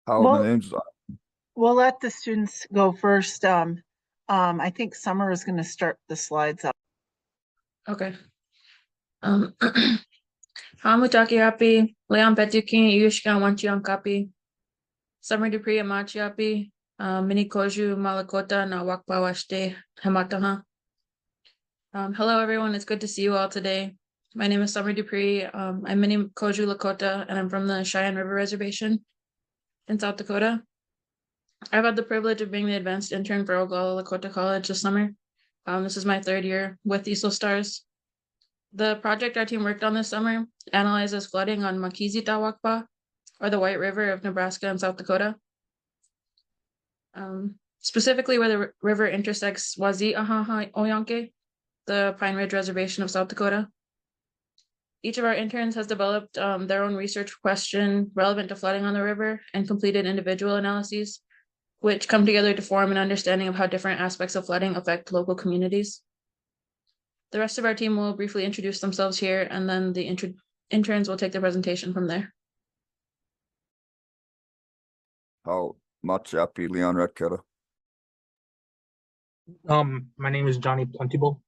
How the Well, names we'll let the students go first. I think Summer is going to start the slides up. Okay. Hamutaki happy, Leon Petukin, Yushkan Wanchion copy, Summer Dupree Amachiapi, Mini Koju Malakota na Wakpawashte Hamataha. Hello everyone, it's good to see you all today. My name is Summer Dupree. I'm Mini Koju Lakota and I'm from the Cheyenne River Reservation in South Dakota. I've had the privilege of being the advanced intern for Oglala Lakota College this summer. This is my third year with ESIIL Stars. The project our team worked on this summer analyzes flooding on Makizi Tawakpa, or the White River of Nebraska and South Dakota. Specifically where the river intersects Wazi Ahaha Oyanke, the Pine Ridge Reservation of South Dakota. Each of our interns has developed their own research question relevant to flooding on the river and completed individual analyses, which come together to form an understanding of how different aspects of flooding affect local communities. The rest of our team will briefly introduce themselves here, and then the interns will take the presentation from there. how much happy Leon Redketta? My name is Johnny Plentible.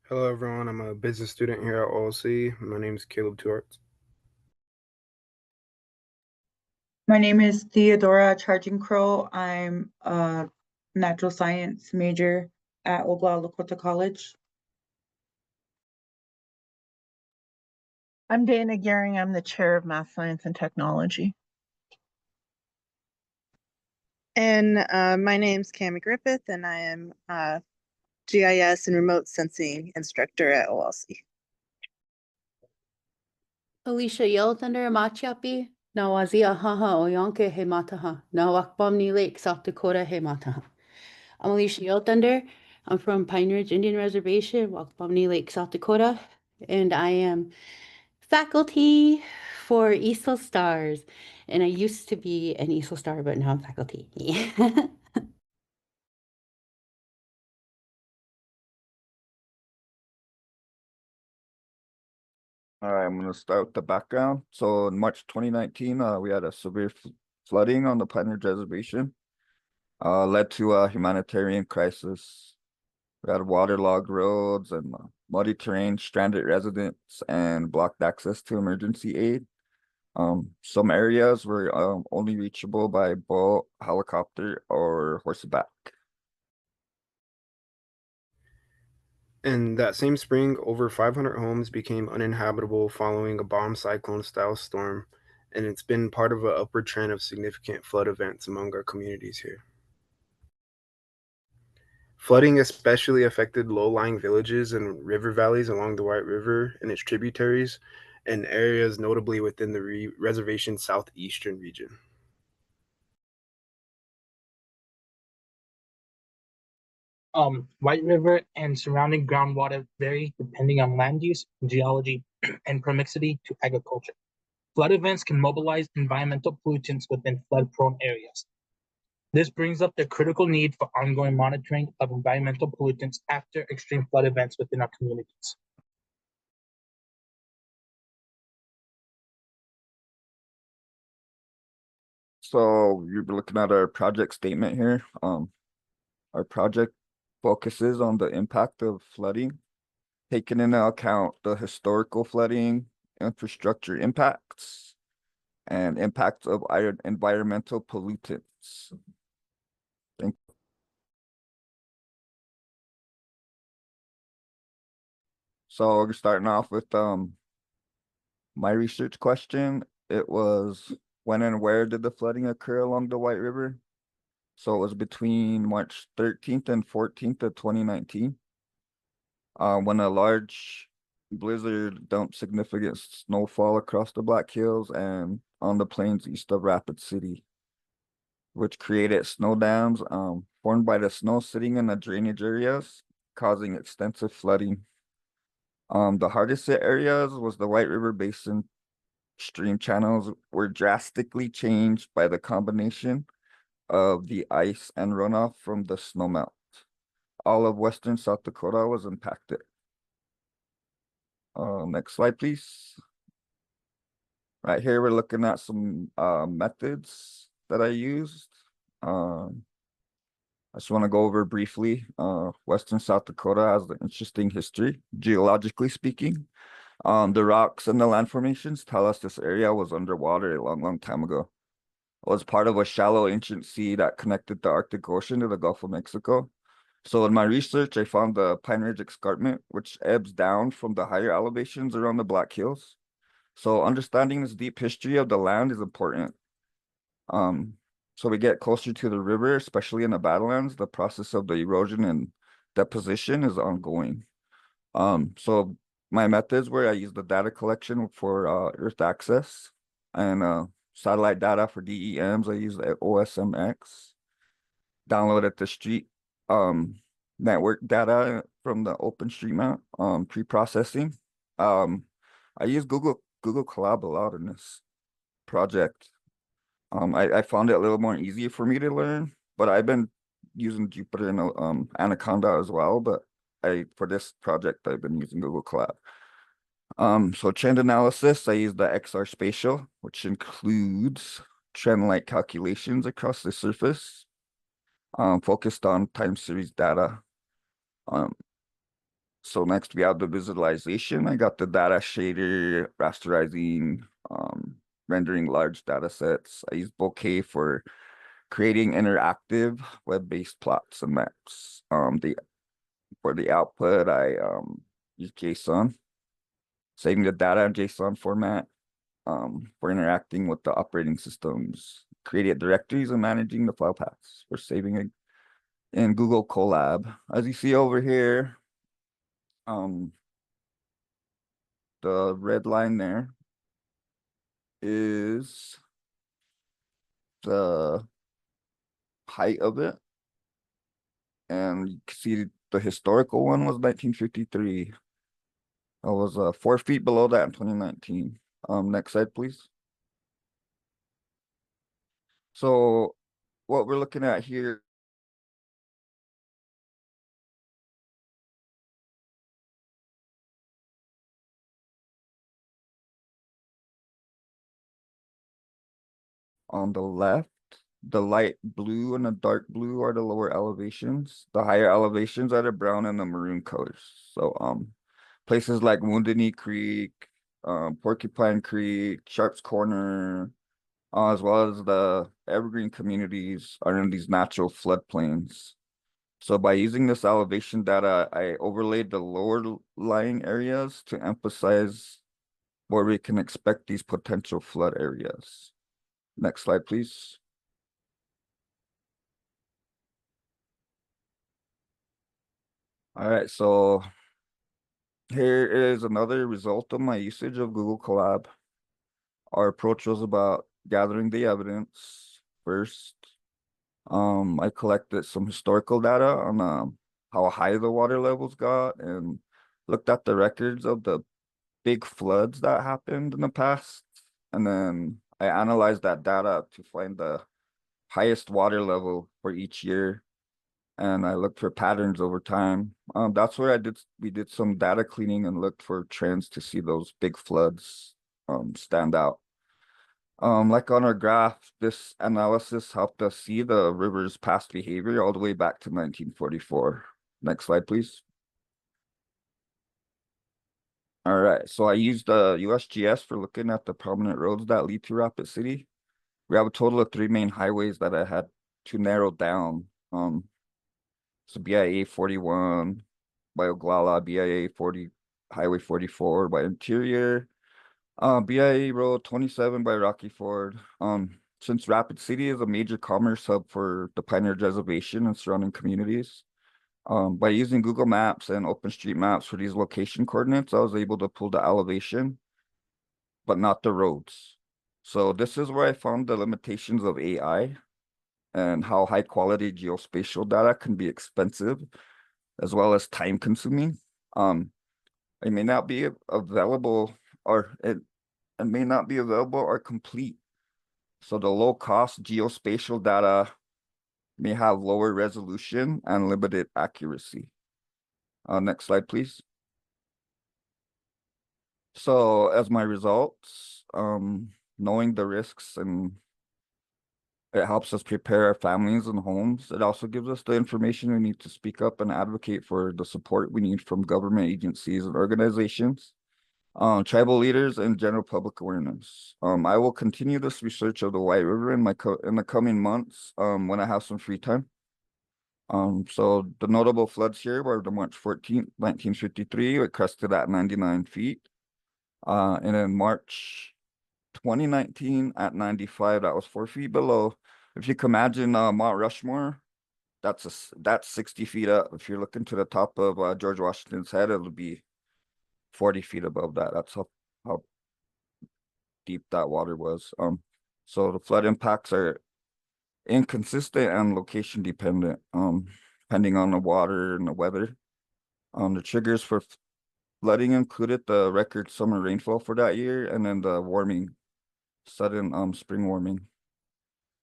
Hello, everyone. I'm a business student here at OLC. My name is Caleb Tuarts. My name is Theodora Charging Crow. I'm a natural science major at Oglala Lakota College. I'm Dana Gehring. I'm the chair of Math, Science, and Technology. And my name's Cami Griffith, and I am GIS and remote sensing instructor at OLC. Alicia Yelthunder Amachiapi, Nawazia Haha Oyonke He Mataha, Nawakbomni Lake, South Dakota He Mataha. I'm Alicia Yelthunder. I'm from Pine Ridge Indian Reservation, Wakbomni Lake, South Dakota, and I am faculty for ESIIL Stars. And I used to be an ESIIL Star, but now I'm faculty. All right, I'm going to start with the background. So in March 2019, we had a severe flooding on the Pine Ridge Reservation, led to a humanitarian crisis. We had waterlogged roads and muddy terrain, stranded residents, and blocked access to emergency aid. Some areas were only reachable by boat, helicopter, or horseback. In that same spring, over 500 homes became uninhabitable following a bomb cyclone-style storm, and it's been part of an upward trend of significant flood events among our communities here. Flooding especially affected low-lying villages and river valleys along the White River and its tributaries, and areas notably within the reservation's southeastern region. White River and surrounding groundwater vary depending on land use, geology, and proximity to agriculture. Flood events can mobilize environmental pollutants within flood-prone areas. This brings up the critical need for ongoing monitoring of environmental pollutants after extreme flood events within our communities. So you're looking at our project statement here. Our project focuses on the impact of flooding, taking into account the historical flooding, infrastructure impacts, and impacts of environmental pollutants. So we're starting off with my research question. It was, when and where did the flooding occur along the White River? So it was between March 13th and 14th of 2019. When a large blizzard dumped significant snowfall across the Black Hills and on the plains east of Rapid City, which created snow dams formed by the snow sitting in the drainage areas, causing extensive flooding. The hardest hit areas was the White River Basin. Stream channels were drastically changed by the combination of the ice and runoff from the snowmelt. All of western South Dakota was impacted. Next slide, please. Right here, we're looking at some methods that I used. I just want to go over briefly. Western South Dakota has an interesting history, geologically speaking. The rocks and the land formations tell us this area was underwater a long, long time ago. It was part of a shallow ancient sea that connected the Arctic Ocean to the Gulf of Mexico. So in my research, I found the Pine Ridge Escarpment, which ebbs down from the higher elevations around the Black Hills. So understanding this deep history of the land is important. So we get closer to the river, especially in the Badlands, the process of the erosion and deposition is ongoing. So my methods were I used the data collection for Earth access and satellite data for DEMs. I used OSMX, downloaded the street network data from the OpenStreetMap pre-processing. I use Google Colab a lot in this project. I found it a little more easy for me to learn, but I've been using Jupyter and Anaconda as well, but for this project I've been using Google Colab. So trend analysis, I use the XR spatial, which includes trend-like calculations across the surface, focused on time series data. So next we have the visualization. I got the data shader, rasterizing, rendering large data sets. I use Bokeh for creating interactive web-based plots and maps. For the output, I use JSON, saving the data in JSON format for interacting with the operating systems, creating directories and managing the file paths for saving it in Google Colab. As you see over here, the red line there is the height of it. And you can see the historical one was 1953. I was 4 feet below that in 2019. Next slide, please. So what we're looking at here on the left, the light blue and the dark blue are the lower elevations. The higher elevations are the brown and the maroon colors. So places like Wounded Knee Creek, Porcupine Creek, Sharps Corner, as well as the evergreen communities are in these natural floodplains. So by using this elevation data, I overlaid the lower lying areas to emphasize where we can expect these potential flood areas. Next slide, please. All right, so here is another result of my usage of Google Colab. Our approach was about gathering the evidence first. I collected some historical data on how high the water levels got and looked at the records of the big floods that happened in the past. And then I analyzed that data to find the highest water level for each year. And I looked for patterns over time. That's where we did some data cleaning and looked for trends to see those big floods stand out. Like on our graph, this analysis helped us see the river's past behavior all the way back to 1944. Next slide, please. All right, so I used the USGS for looking at the prominent roads that lead to Rapid City. We have a total of 3 main highways that I had to narrow down. So BIA 41 by Oglala, BIA 40, Highway 44 by Interior, BIA Road 27 by Rocky Ford. Since Rapid City is a major commerce hub for the Pine Ridge Reservation and surrounding communities, by using Google Maps and OpenStreetMaps for these location coordinates, I was able to pull the elevation, but not the roads. So this is where I found the limitations of AI and how high quality geospatial data can be expensive as well as time consuming. It may not be available or it may not be available or complete. So the low cost geospatial data may have lower resolution and limited accuracy. Next slide, please. So as my results, knowing the risks, and it helps us prepare our families and homes. It also gives us the information we need to speak up and advocate for the support we need from government agencies and organizations, tribal leaders, and general public awareness. I will continue this research of the White River in the coming months, when I have some free time. So the notable floods here were the March 14th, 1953, it crested at 99 feet. And then March 2019 at 95, that was 4 feet below. If you can imagine Mount Rushmore, that's 60 feet up. If you're looking to the top of George Washington's head, it'll be 40 feet above that. That's how deep that water was. So the flood impacts are inconsistent and location dependent, depending on the water and the weather. The triggers for flooding included the record summer rainfall for that year, and then the sudden spring warming.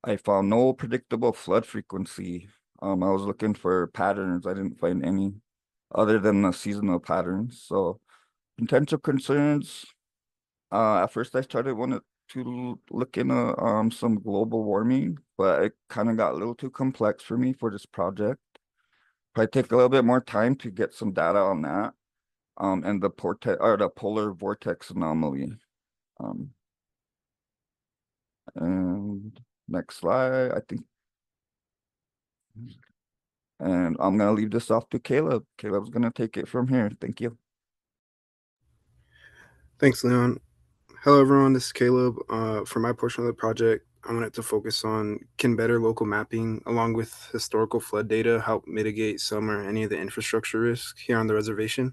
I found no predictable flood frequency. I was looking for patterns. I didn't find any other than the seasonal patterns. So potential concerns. At first I wanted to look into some global warming, but it kind of got a little too complex for me for this project. Probably take a little bit more time to get some data on that. And the polar vortex anomaly. And next slide, I think. And I'm gonna leave this off to Caleb. Caleb's gonna take it from here. Thank you. Thanks, Leon. Hello, everyone. This is Caleb. For my portion of the project, I wanted to focus on can better local mapping along with historical flood data help mitigate some or any of the infrastructure risks here on the reservation?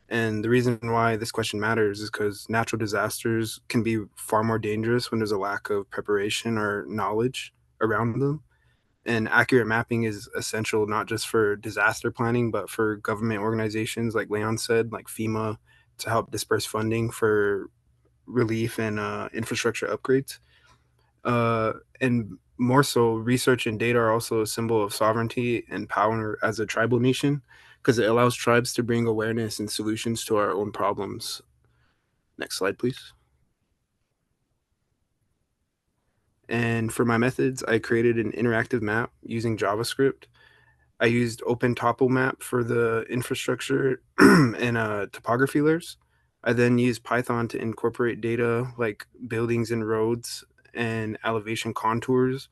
And the reason why this question matters is because natural disasters can be far more dangerous when there's a lack of preparation or knowledge around them. And accurate mapping is essential not just for disaster planning, but for government organizations, like Leon said, like FEMA, to help disperse funding for relief and infrastructure upgrades. And more so, research and data are also a symbol of sovereignty and power as a tribal nation because it allows tribes to bring awareness and solutions to our own problems. Next slide, please. And for my methods, I created an interactive map using JavaScript. I used OpenTopomap for the infrastructure and topography layers. I then used Python to incorporate data like buildings and roads and elevation contours,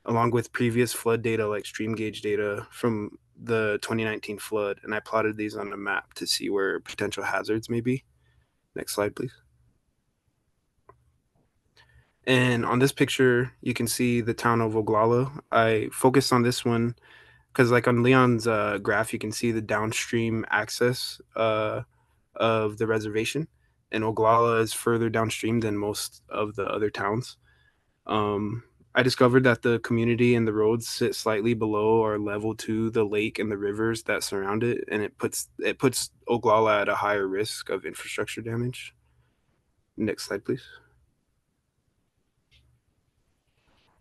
along with previous flood data like stream gauge data from the 2019 flood. And I plotted these on a map to see where potential hazards may be. Next slide, please. And on this picture, you can see the town of Oglala. I focused on this one because like on Leon's graph, you can see the downstream access of the reservation. And Oglala is further downstream than most of the other towns. I discovered that the community and the roads sit slightly below or level to the lake and the rivers that surround it, and it puts Oglala at a higher risk of infrastructure damage. Next slide, please.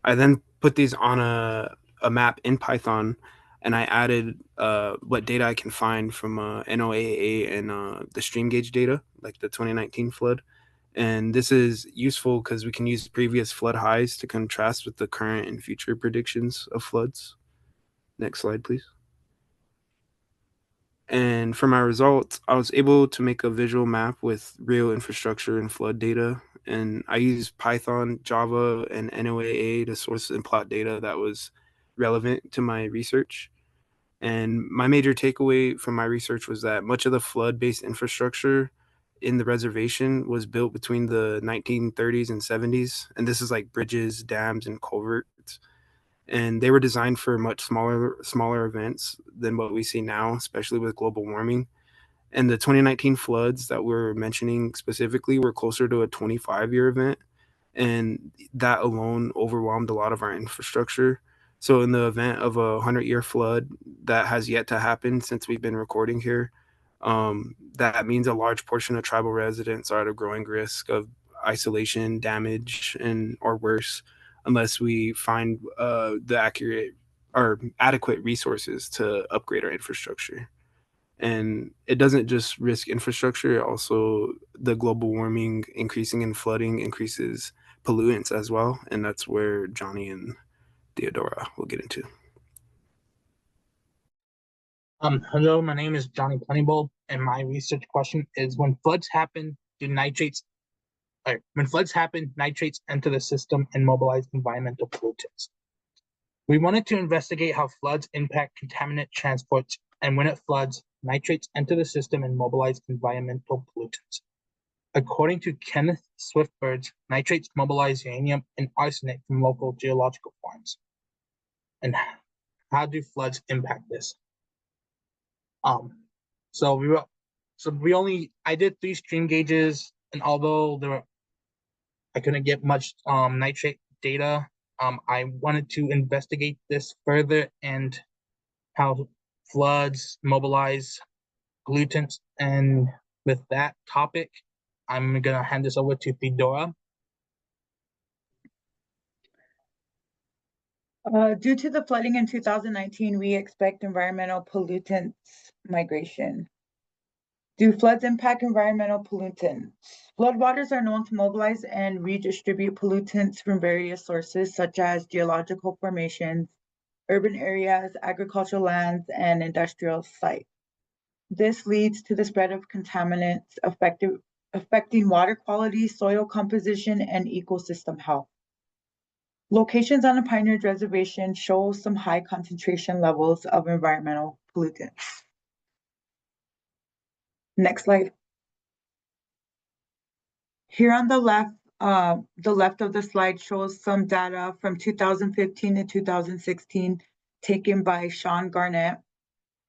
I then put these on a map in Python, and I added what data I can find from NOAA and the stream gauge data, like the 2019 flood. And this is useful because we can use previous flood highs to contrast with the current and future predictions of floods. Next slide, please. And for my results, I was able to make a visual map with real infrastructure and flood data. And I used Python, Java, and NOAA to source and plot data that was relevant to my research. And my major takeaway from my research was that much of the flood-based infrastructure in the reservation was built between the 1930s and 70s. And this is like bridges, dams, and culverts. And they were designed for much smaller events than what we see now, especially with global warming. And the 2019 floods that we're mentioning specifically were closer to a 25-year event. And that alone overwhelmed a lot of our infrastructure. So in the event of a 100-year flood that has yet to happen since we've been recording here, that means a large portion of tribal residents are at a growing risk of isolation, damage, and or worse, unless we find the accurate or adequate resources to upgrade our infrastructure. And it doesn't just risk infrastructure, also the global warming increasing and flooding increases pollutants as well, and that's where Johnny and Theodora will get into. Hello, my name is Johnny Plentybowl, and my research question is: when floods happen, nitrates enter the system and mobilize environmental pollutants. We wanted to investigate how floods impact contaminant transports, and when it floods, nitrates enter the system and mobilize environmental pollutants. According to Kenneth Swiftbird, nitrates mobilize uranium and arsenic from local geological forms. And how do floods impact this? I did 3 stream gauges, and although I couldn't get much nitrate data, I wanted to investigate this further and how floods mobilize pollutants. And with that topic, I'm gonna hand this over to Theodora. Due to the flooding in 2019, we expect environmental pollutants migration. Do floods impact environmental pollutants? Floodwaters are known to mobilize and redistribute pollutants from various sources, such as geological formations, urban areas, agricultural lands, and industrial sites. This leads to the spread of contaminants affecting water quality, soil composition, and ecosystem health. Locations on the Pine Ridge Reservation show some high concentration levels of environmental pollutants. Next slide. Here on the left of the slide shows some data from 2015 to 2016 taken by Sean Garnett.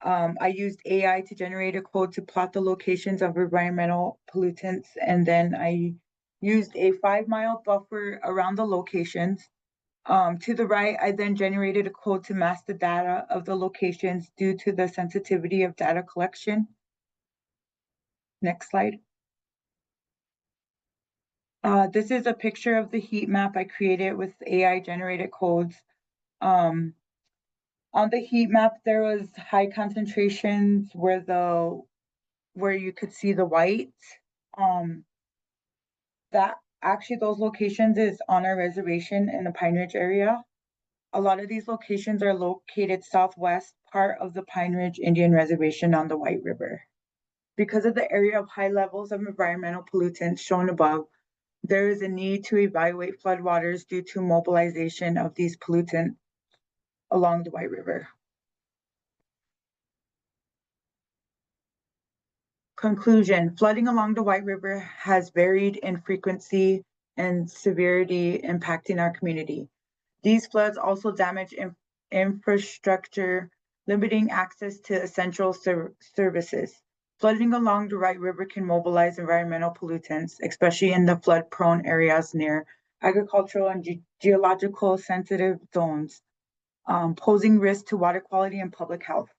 I used AI to generate a code to plot the locations of environmental pollutants, and then I used a 5-mile buffer around the locations. To the right, I then generated a code to mask the data of the locations due to the sensitivity of data collection. Next slide. This is a picture of the heat map I created with AI generated codes. On the heat map, there was high concentrations where you could see the white. Those locations is on our reservation in the Pine Ridge area. A lot of these locations are located southwest part of the Pine Ridge Indian Reservation on the White River. Because of the area of high levels of environmental pollutants shown above, there is a need to evaluate floodwaters due to mobilization of these pollutants along the White River. Conclusion: flooding along the White River has varied in frequency and severity, impacting our community. These floods also damage infrastructure, limiting access to essential services. Flooding along the White River can mobilize environmental pollutants, especially in the flood-prone areas near agricultural and geological sensitive zones, posing risk to water quality and public health.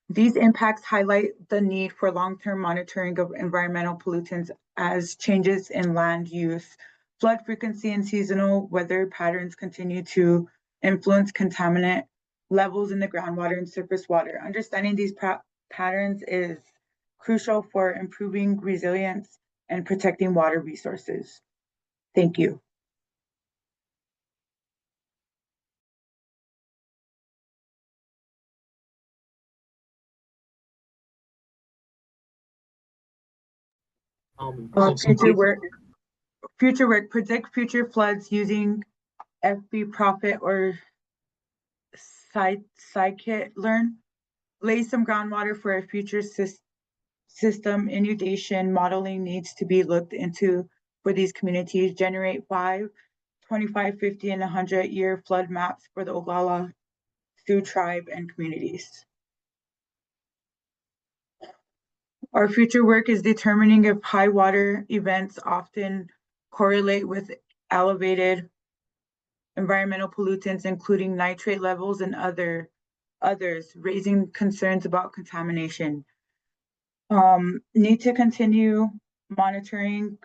These impacts highlight the need for long-term monitoring of environmental pollutants as changes in land use, flood frequency, and seasonal weather patterns continue to influence contaminant levels in the groundwater and surface water. Understanding these patterns is crucial for improving resilience and protecting water resources. Thank you. Future work, predict future floods using FB-Prophet or scikit-learn. Lay some groundwater for a future system inundation modeling needs to be looked into for these communities. Generate 5, 25, 50, and 100-year flood maps for the Oglala Sioux tribe and communities. Our future work is determining if high water events often correlate with elevated environmental pollutants, including nitrate levels and others, raising concerns about contamination. Need to continue monitoring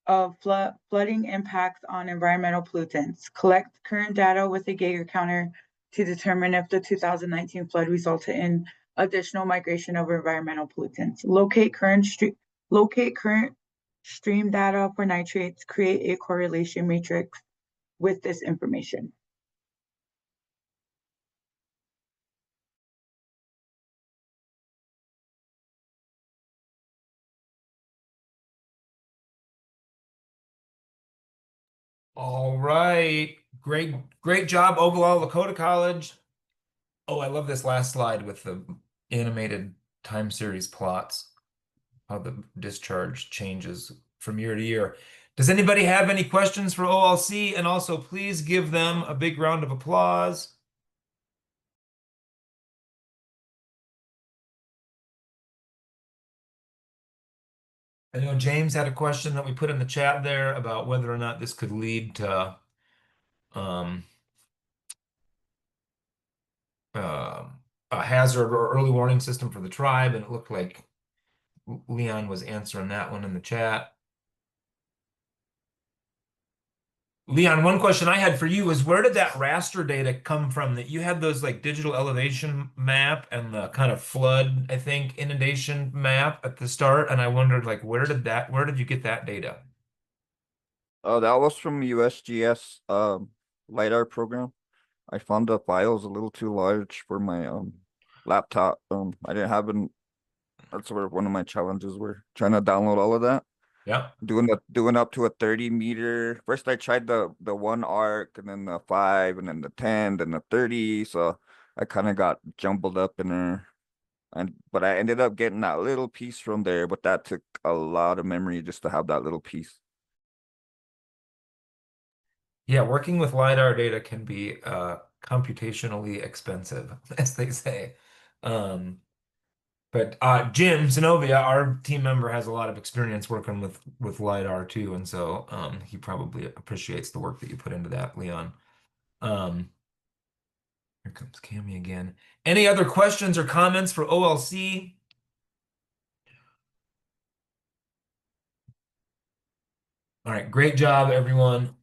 of flooding impacts on environmental pollutants. Collect current data with a Geiger counter to determine if the 2019 flood resulted in additional migration of environmental pollutants. Locate current stream data for nitrates, create a correlation matrix with this information. All right. Great job, Oglala Lakota College. Oh, I love this last slide with the animated time series plots, how the discharge changes from year to year. Does anybody have any questions for OLC? And also, please give them a big round of applause. I know James had a question that we put in the chat there about whether or not this could lead to a hazard or early warning system for the tribe, and it looked like Leon was answering that one in the chat. Leon, one question I had for you is, where did that raster data come from that you had those like digital elevation map and the kind of flood, I think, inundation map at the start? And I wondered, like, where did you get that data? Oh, that was from USGS LiDAR program. I found the files a little too large for my laptop. I didn't have an That's where one of my challenges were, trying to download all of that. Yeah. Doing up to a 30 meter. First I tried the 1 arc, and then the 5, and then the 10, then the 30. So I kind of got jumbled up in there. But I ended up getting that little piece from there, but that took a lot of memory just to have that little piece. Yeah, working with LiDAR data can be computationally expensive, as they say. But Jim Zenobia, our team member, has a lot of experience working with LiDAR too, and so he probably appreciates the work that you put into that, Leon. Here comes Cami again. Any other questions or comments for OLC? All right, great job, everyone.